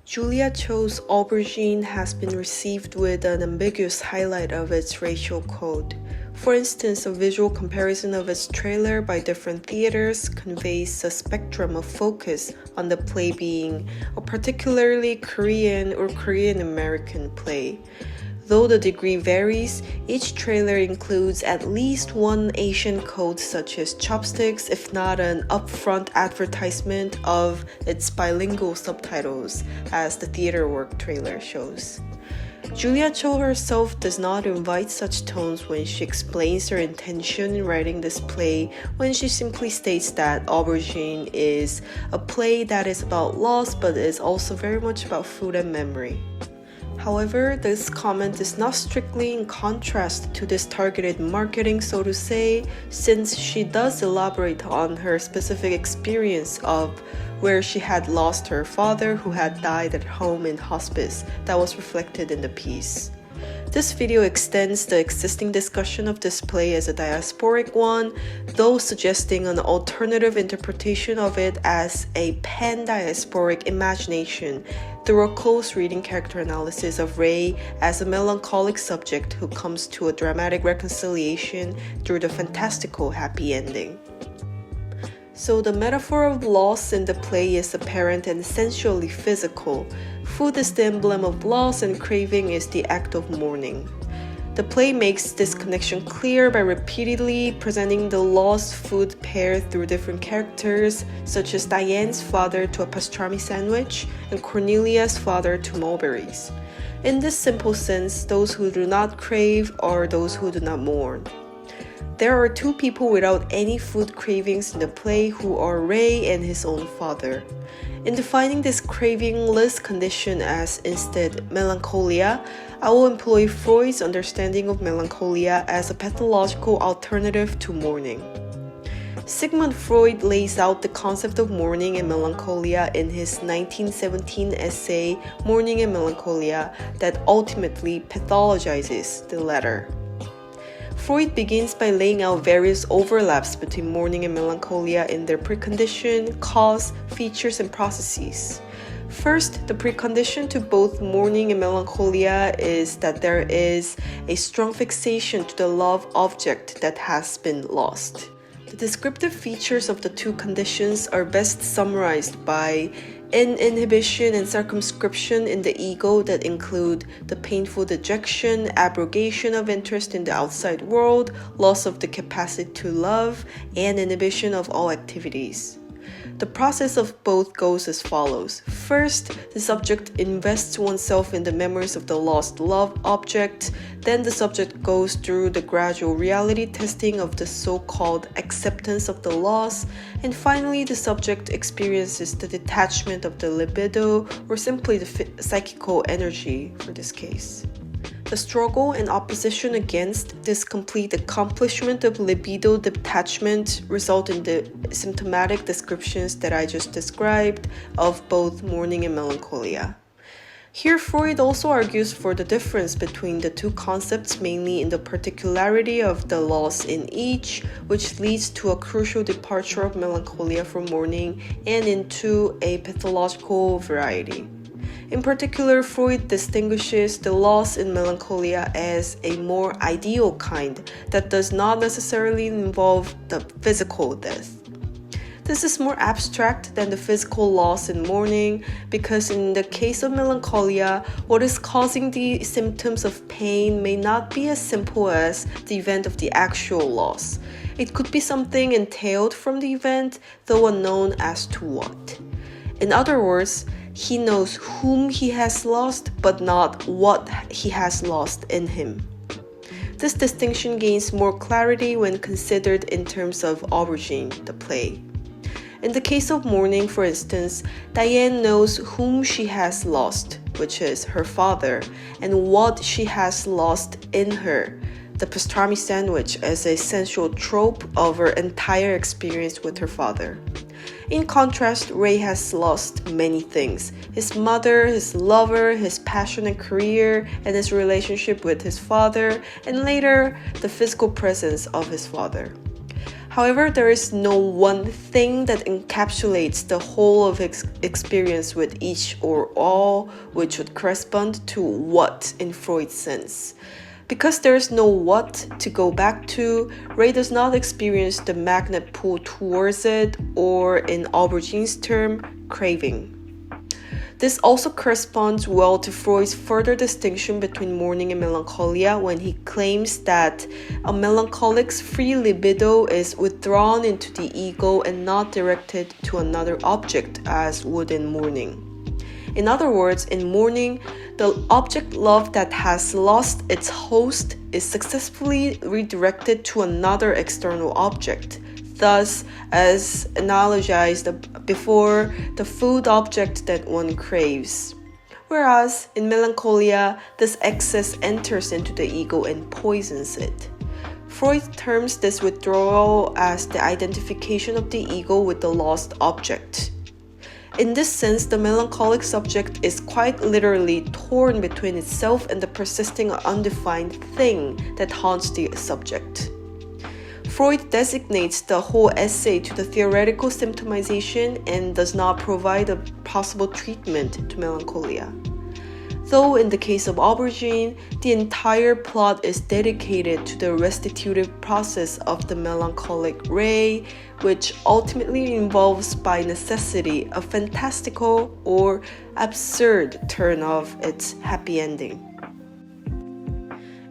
Julia Cho's Aubergine has been received with an ambiguous highlight of its racial code. For instance, a visual comparison of its trailer by different theaters conveys a spectrum of focus on the play being a particularly Korean or Korean American play. Though the degree varies, each trailer includes at least one Asian code such as chopsticks, if not an upfront advertisement of its bilingual subtitles, as the theater work trailer shows. Julia Cho herself does not invite such tones when she explains her intention in writing this play, when she simply states that Aubergine is a play that is about loss but is also very much about food and memory. However, this comment is not strictly in contrast to this targeted marketing, so to say, since she does elaborate on her specific experience of where she had lost her father who had died at home in hospice that was reflected in the piece. This video extends the existing discussion of this play as a diasporic one, though suggesting an alternative interpretation of it as a pan-diasporic imagination through a close reading character analysis of Ray as a melancholic subject who comes to a dramatic reconciliation through the fantastical happy ending. So the metaphor of loss in the play is apparent and essentially physical. Food is the emblem of loss and craving is the act of mourning. The play makes this connection clear by repeatedly presenting the lost food pair through different characters, such as Diane's father to a pastrami sandwich and Cornelia's father to mulberries. In this simple sense, those who do not crave are those who do not mourn. There are two people without any food cravings in the play who are Ray and his own father. In defining this cravingless condition as instead melancholia, I will employ Freud's understanding of melancholia as a pathological alternative to mourning. Sigmund Freud lays out the concept of mourning and melancholia in his 1917 essay Mourning and Melancholia that ultimately pathologizes the latter. Freud begins by laying out various overlaps between mourning and melancholia in their precondition, cause, features, and processes. First, the precondition to both mourning and melancholia is that there is a strong fixation to the love object that has been lost. The descriptive features of the two conditions are best summarized by inhibition and circumscription in the ego that include the painful dejection, abrogation of interest in the outside world, loss of the capacity to love, and inhibition of all activities. The process of both goes as follows. First, the subject invests oneself in the memories of the lost love object. Then the subject goes through the gradual reality testing of the so-called acceptance of the loss. And finally, the subject experiences the detachment of the libido, or simply the psychical energy for this case. The struggle and opposition against this complete accomplishment of libido detachment result in the symptomatic descriptions that I just described of both mourning and melancholia. Here, Freud also argues for the difference between the two concepts, mainly in the particularity of the loss in each, which leads to a crucial departure of melancholia from mourning and into a pathological variety. In particular, Freud distinguishes the loss in melancholia as a more ideal kind that does not necessarily involve the physical death. This is more abstract than the physical loss in mourning because in the case of melancholia, what is causing the symptoms of pain may not be as simple as the event of the actual loss. It could be something entailed from the event, though unknown as to what. In other words, he knows whom he has lost, but not what he has lost in him. This distinction gains more clarity when considered in terms of Aubergine, the play. In the case of mourning, for instance, Diane knows whom she has lost, which is her father, and what she has lost in her, the pastrami sandwich, as a central trope of her entire experience with her father. In contrast, Ray has lost many things: his mother, his lover, his passion and career, and his relationship with his father, and later, the physical presence of his father. However, there is no one thing that encapsulates the whole of experience with each or all, which would correspond to what in Freud's sense. Because there is no what to go back to, Ray does not experience the magnet pull towards it, or in Aubergine's term, craving. This also corresponds well to Freud's further distinction between mourning and melancholia when he claims that a melancholic's free libido is withdrawn into the ego and not directed to another object as would in mourning. In other words, in mourning, the object love that has lost its host is successfully redirected to another external object. Thus, as analogized before, the food object that one craves. Whereas, in melancholia, this excess enters into the ego and poisons it. Freud terms this withdrawal as the identification of the ego with the lost object. In this sense, the melancholic subject is quite literally torn between itself and the persisting or undefined thing that haunts the subject. Freud designates the whole essay to the theoretical symptomization and does not provide a possible treatment to melancholia. Though in the case of Aubergine, the entire plot is dedicated to the restitutive process of the melancholic ray, which ultimately involves by necessity a fantastical or absurd turn of its happy ending.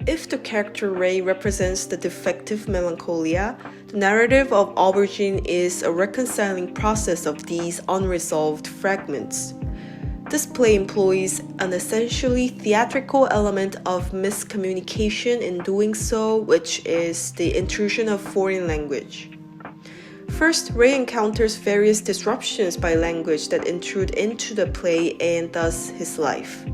If the character Ray represents the defective melancholia, the narrative of Aubergine is a reconciling process of these unresolved fragments. This play employs an essentially theatrical element of miscommunication in doing so, which is the intrusion of foreign language. First, Ray encounters various disruptions by language that intrude into the play and thus his life.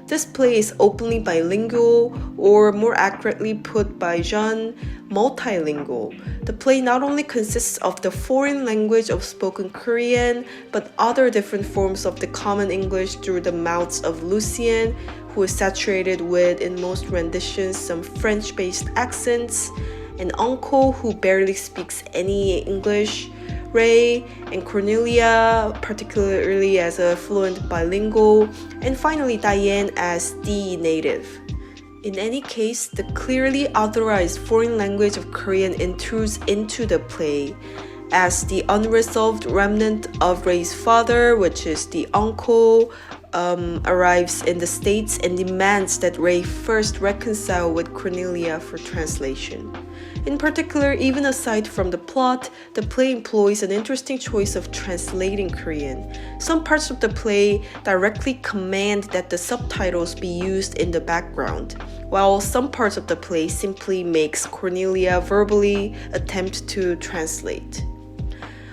This play is openly bilingual, or more accurately put by Jean, multilingual. The play not only consists of the foreign language of spoken Korean, but other different forms of the common English through the mouths of Lucien, who is saturated with, in most renditions, some French-based accents, an uncle who barely speaks any English, Ray and Cornelia, particularly as a fluent bilingual, and finally Diane as the native. In any case, the clearly authorized foreign language of Korean intrudes into the play, as the unresolved remnant of Ray's father, which is the uncle, arrives in the States and demands that Ray first reconcile with Cornelia for translation. In particular, even aside from the plot, the play employs an interesting choice of translating Korean. Some parts of the play directly command that the subtitles be used in the background, while some parts of the play simply makes Cornelia verbally attempt to translate.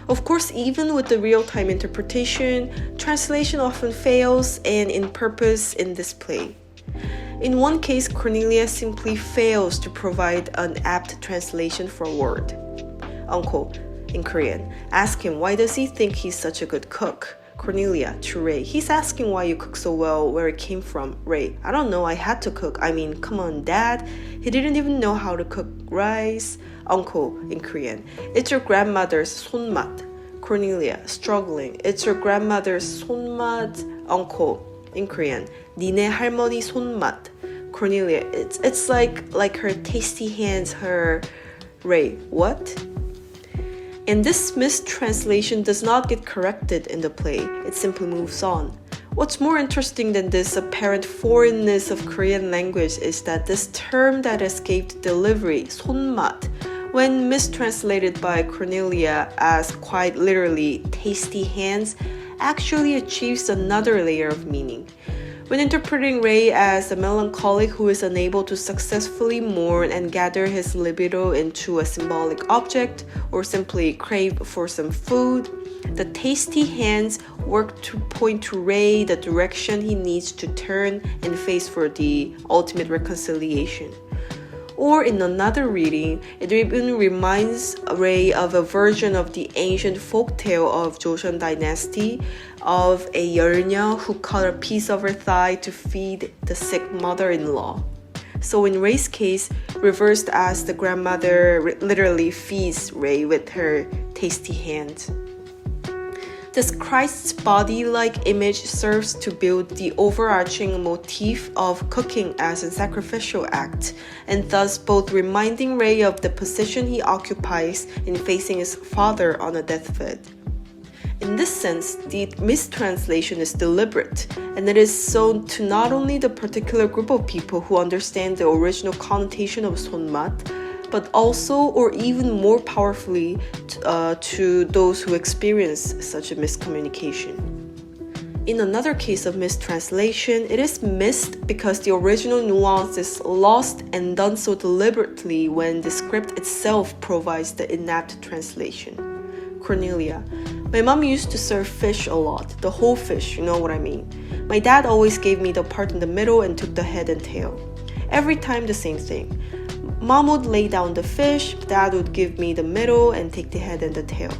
Of course, even with the real-time interpretation, translation often fails and in purpose in this play. In one case, Cornelia simply fails to provide an apt translation for a word. Uncle, in Korean, ask him why does he think he's such a good cook? Cornelia, to Ray, he's asking why you cook so well, where it came from. Ray, I don't know, I had to cook. I mean, come on, Dad. He didn't even know how to cook rice. Uncle, in Korean, it's your grandmother's 손맛. Cornelia, struggling, it's your grandmother's 손맛. Uncle, in Korean, 니네 할머니 손맛. Cornelia, it's like her tasty hands, her... Ray, what? And this mistranslation does not get corrected in the play, it simply moves on. What's more interesting than this apparent foreignness of Korean language is that this term that escaped delivery, 손맛, when mistranslated by Cornelia as quite literally tasty hands, actually achieves another layer of meaning. When interpreting Ray as a melancholic who is unable to successfully mourn and gather his libido into a symbolic object, or simply crave for some food, the tasty hands work to point to Ray the direction he needs to turn and face for the ultimate reconciliation. Or in another reading, it even reminds Ray of a version of the ancient folktale of Joseon dynasty of a yeolnya who cut a piece of her thigh to feed the sick mother-in-law. So in Ray's case, reversed as the grandmother literally feeds Ray with her tasty hand. This Christ's body-like image serves to build the overarching motif of cooking as a sacrificial act, and thus both reminding Ray of the position he occupies in facing his father on a deathbed. In this sense, the mistranslation is deliberate, and it is so to not only the particular group of people who understand the original connotation of 손맛, but also, or even more powerfully, to those who experience such a miscommunication. In another case of mistranslation, it is missed because the original nuance is lost and done so deliberately when the script itself provides the inapt translation. Cornelia: my mom used to serve fish a lot, the whole fish, you know what I mean. My dad always gave me the part in the middle and took the head and tail. Every time the same thing. Mom would lay down the fish, Dad would give me the middle and take the head and the tail.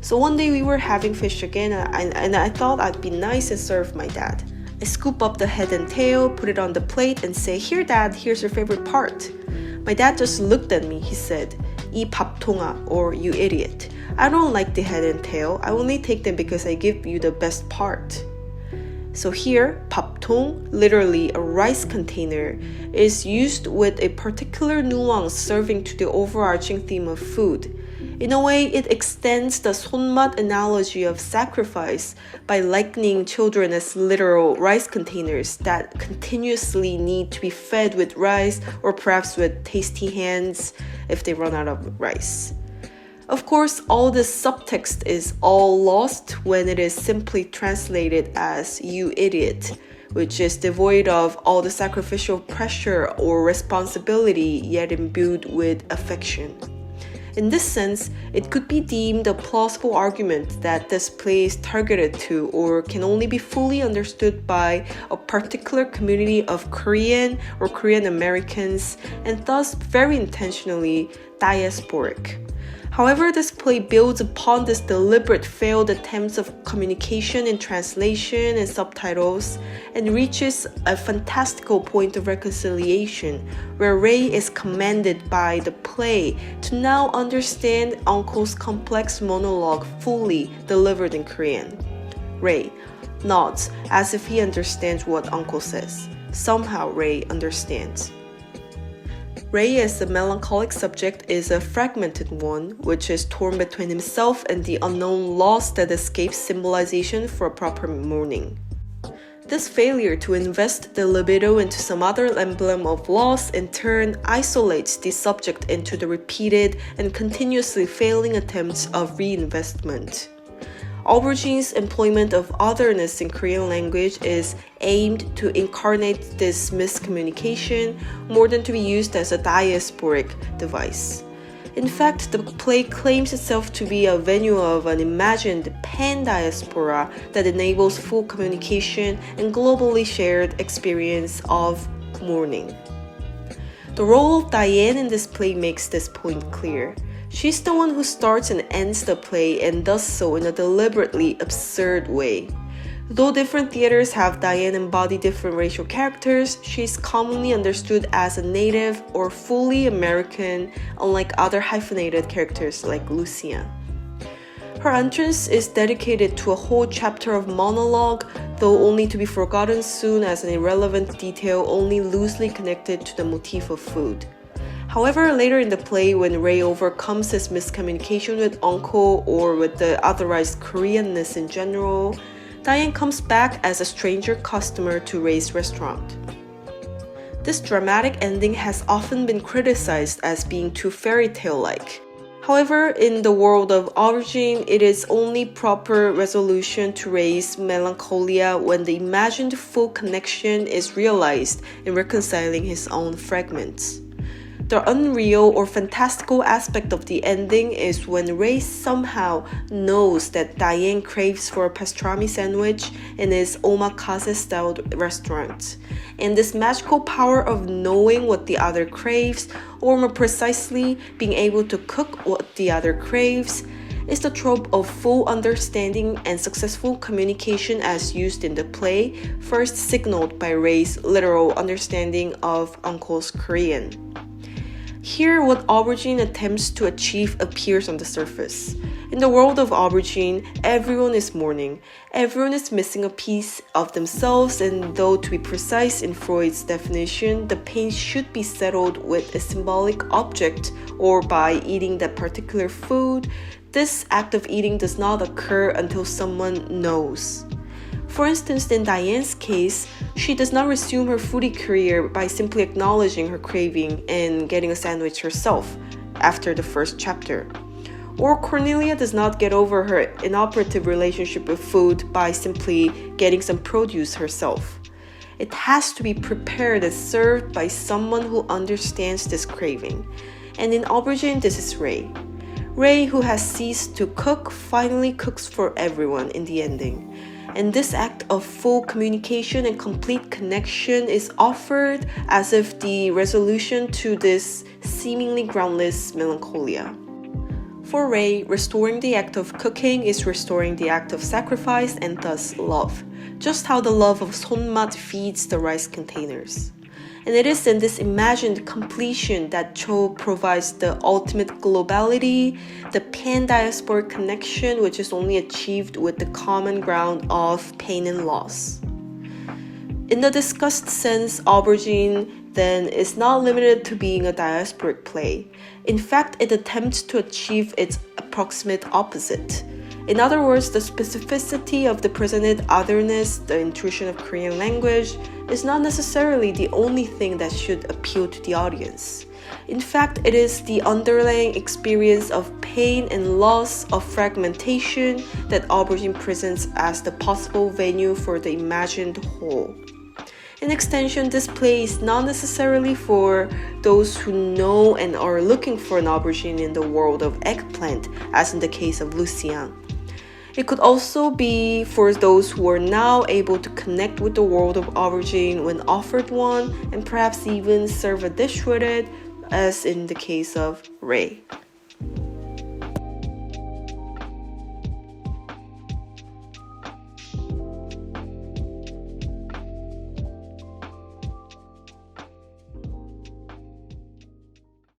So one day we were having fish again and I thought I'd be nice and serve my dad. I scoop up the head and tail, put it on the plate and say, "Here Dad, here's your favorite part." My dad just looked at me. He said, "이 밥통아," or "you idiot. I don't like the head and tail. I only take them because I give you the best part." So here, 밥통, literally a rice container, is used with a particular nuance serving to the overarching theme of food. In a way, it extends the 손맛 analogy of sacrifice by likening children as literal rice containers that continuously need to be fed with rice or perhaps with tasty hands if they run out of rice. Of course, all this subtext is all lost when it is simply translated as "you idiot," which is devoid of all the sacrificial pressure or responsibility, yet imbued with affection. In this sense, it could be deemed a plausible argument that this play is targeted to or can only be fully understood by a particular community of Korean or Korean Americans, and thus very intentionally diasporic. However, this play builds upon this deliberate failed attempts of communication in translation and subtitles and reaches a fantastical point of reconciliation where Ray is commanded by the play to now understand Uncle's complex monologue fully delivered in Korean. Ray nods as if he understands what Uncle says. Somehow Ray understands. Ray as the melancholic subject is a fragmented one, which is torn between himself and the unknown loss that escapes symbolization for a proper mourning. This failure to invest the libido into some other emblem of loss in turn isolates the subject into the repeated and continuously failing attempts of reinvestment. Aubergine's employment of otherness in Korean language is aimed to incarnate this miscommunication more than to be used as a diasporic device. In fact, the play claims itself to be a venue of an imagined pan-diaspora that enables full communication and globally shared experience of mourning. The role of Diane in this play makes this point clear. She's the one who starts and ends the play and does so in a deliberately absurd way. Though different theaters have Diane embody different racial characters, she's commonly understood as a native or fully American, unlike other hyphenated characters like Lucia. Her entrance is dedicated to a whole chapter of monologue, though only to be forgotten soon as an irrelevant detail only loosely connected to the motif of food. However, later in the play, when Ray overcomes his miscommunication with Uncle or with the otherized Koreanness in general, Diane comes back as a stranger customer to Ray's restaurant. This dramatic ending has often been criticized as being too fairy tale-like. However, in the world of Aubergine, it is only proper resolution to Ray's melancholia when the imagined full connection is realized in reconciling his own fragments. The unreal or fantastical aspect of the ending is when Ray somehow knows that Diane craves for a pastrami sandwich in his omakase-styled restaurant. And this magical power of knowing what the other craves, or more precisely, being able to cook what the other craves, is the trope of full understanding and successful communication as used in the play, first signaled by Ray's literal understanding of Uncle's Korean. Here, what Aubergine attempts to achieve appears on the surface. In the world of Aubergine, everyone is mourning. Everyone is missing a piece of themselves, and though to be precise in Freud's definition, the pain should be settled with a symbolic object or by eating that particular food, this act of eating does not occur until someone knows. For instance, in Diane's case, she does not resume her foodie career by simply acknowledging her craving and getting a sandwich herself after the first chapter. Or Cornelia does not get over her inoperative relationship with food by simply getting some produce herself. It has to be prepared and served by someone who understands this craving. And in Aubergine, this is Ray. Ray, who has ceased to cook, finally cooks for everyone in the ending. And this act of full communication and complete connection is offered as if the resolution to this seemingly groundless melancholia. For Ray, restoring the act of cooking is restoring the act of sacrifice and thus love, just how the love of 손맛 feeds the rice containers. And it is in this imagined completion that Cho provides the ultimate globality, the pan-diasporic connection which is only achieved with the common ground of pain and loss. In the discussed sense, Aubergine then is not limited to being a diasporic play. In fact, it attempts to achieve its approximate opposite. In other words, the specificity of the presented otherness, the intrusion of Korean language, is not necessarily the only thing that should appeal to the audience. In fact, it is the underlying experience of pain and loss, of fragmentation, that Aubergine presents as the possible venue for the imagined whole. In extension, this play is not necessarily for those who know and are looking for an aubergine in the world of eggplant, as in the case of Lucien. It could also be for those who are now able to connect with the world of aubergine when offered one, and perhaps even serve a dish with it, as in the case of Ray.